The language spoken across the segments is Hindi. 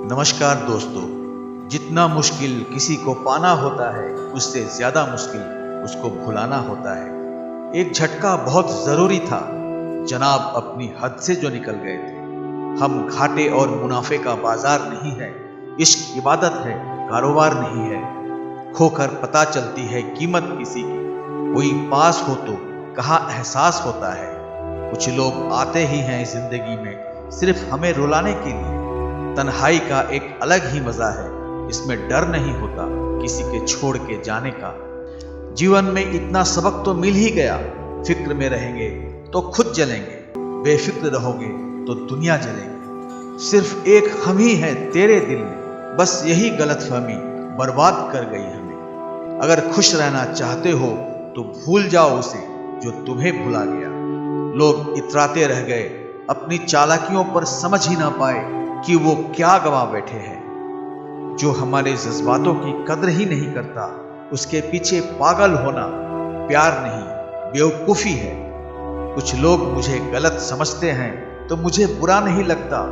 नमस्कार दोस्तों। जितना मुश्किल किसी को पाना होता है, उससे ज्यादा मुश्किल उसको भुलाना होता है। एक झटका बहुत जरूरी था जनाब, अपनी हद से जो निकल गए थे। हम घाटे और मुनाफे का बाजार नहीं है, इश्क इबादत है, कारोबार नहीं है। खोकर पता चलती है कीमत किसी की, कोई पास हो तो कहाँ एहसास होता है। कुछ लोग आते ही हैं जिंदगी में सिर्फ हमें रुलाने के लिए। तन्हाई का एक अलग ही मजा है, इसमें डर नहीं होता किसी के छोड़ के जाने का। जीवन में इतना सबक तो मिल ही गया, फिक्र में रहेंगे तो खुद जलेंगे, बेफिक्र रहोगे तो दुनिया जलेगी। सिर्फ एक हम ही हैं तेरे दिल में, बस यही गलतफहमी बर्बाद कर गई हमें। अगर खुश रहना चाहते हो तो भूल जाओ उसे जो तुम्हें भुला गया। लोग इतराते रह गए अपनी चालाकियों पर, समझ ही ना पाए कि वो क्या गवा बैठे हैं। जो हमारे जज्बातों की कदर ही नहीं करता, उसके पीछे पागल होना प्यार नहीं, बेवकूफी है। कुछ लोग मुझे गलत समझते हैं तो मुझे बुरा नहीं लगता,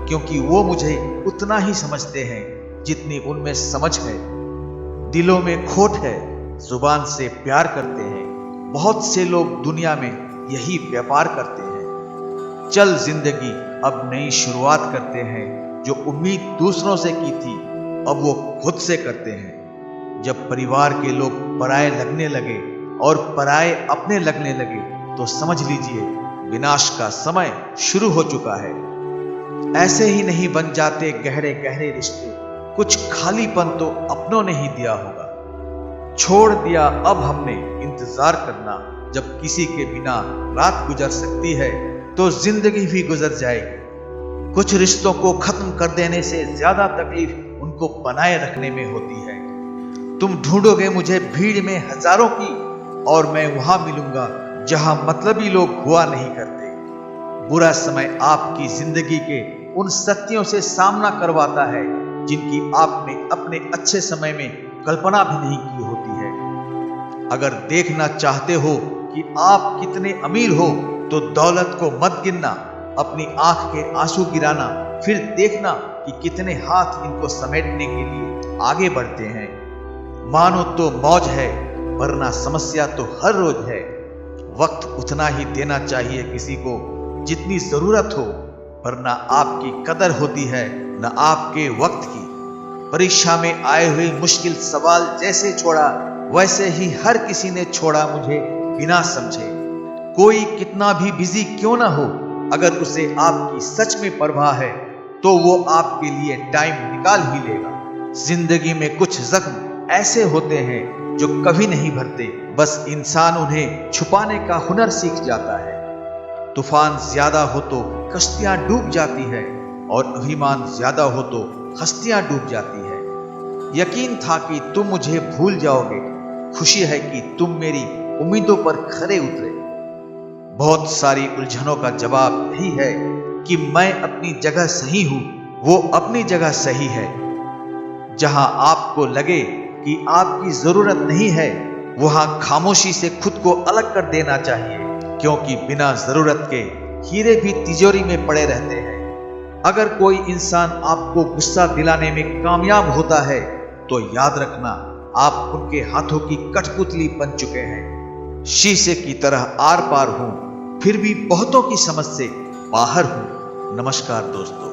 क्योंकि वो मुझे उतना ही समझते हैं जितनी उनमें समझ है। दिलों में खोट है, जुबान से प्यार करते हैं। बहुत से लोग दुनिया में यही व्यापार करते हैं। चल जिंदगी अब नई शुरुआत करते हैं, जो उम्मीद दूसरों से की थी अब वो खुद से करते हैं। जब परिवार के लोग पराये लगने लगे और पराये अपने लगने लगे, तो समझ लीजिए विनाश का समय शुरू हो चुका है। ऐसे ही नहीं बन जाते गहरे गहरे रिश्ते, कुछ खालीपन तो अपनों ने ही दिया होगा। छोड़ दिया अब हमने इंतजार करना, जब किसी के बिना रात गुजर सकती है तो जिंदगी भी गुजर जाएगी। कुछ रिश्तों को खत्म कर देने से ज्यादा तकलीफ उनको बनाए रखने में होती है। तुम ढूंढोगे मुझे भीड़ में हजारों की, और मैं वहां मिलूंगा जहां मतलबी लोग हुआ नहीं करते। बुरा समय आपकी जिंदगी के उन सत्यों से सामना करवाता है जिनकी आपने अपने अच्छे समय में कल्पना भी नहीं की होती है। अगर देखना चाहते हो कि आप कितने अमीर हो तो दौलत को मत गिनना, अपनी आंख के आंसू गिराना, फिर देखना कि कितने हाथ इनको समेटने के लिए आगे बढ़ते हैं। मानो तो मौज है, वरना समस्या तो हर रोज है। वक्त उतना ही देना चाहिए किसी को जितनी जरूरत हो, वरना आपकी कदर होती है न आपके वक्त की। परीक्षा में आए हुए मुश्किल सवाल जैसे छोड़ा, वैसे ही हर किसी ने छोड़ा मुझे बिना समझे। कोई कितना भी बिजी क्यों ना हो, अगर उसे आपकी सच में परवाह है तो वो आपके लिए टाइम निकाल ही लेगा। जिंदगी में कुछ जख्म ऐसे होते हैं जो कभी नहीं भरते, बस इंसान उन्हें छुपाने का हुनर सीख जाता है। तूफान ज्यादा हो तो कश्तियां डूब जाती है, और अभिमान ज्यादा हो तो हस्तियां डूब जाती है। यकीन था कि तुम मुझे भूल जाओगे, खुशी है कि तुम मेरी उम्मीदों पर खरे उतरे। बहुत सारी उलझनों का जवाब यही है कि मैं अपनी जगह सही हूं, वो अपनी जगह सही है। जहां आपको लगे कि आपकी जरूरत नहीं है, वहां खामोशी से खुद को अलग कर देना चाहिए, क्योंकि बिना जरूरत के हीरे भी तिजोरी में पड़े रहते हैं। अगर कोई इंसान आपको गुस्सा दिलाने में कामयाब होता है तो याद रखना, आप उनके हाथों की कठपुतली बन चुके हैं। शीशे की तरह आर पार हूं, फिर भी बहुतों की समझ से बाहर हूं। नमस्कार दोस्तों।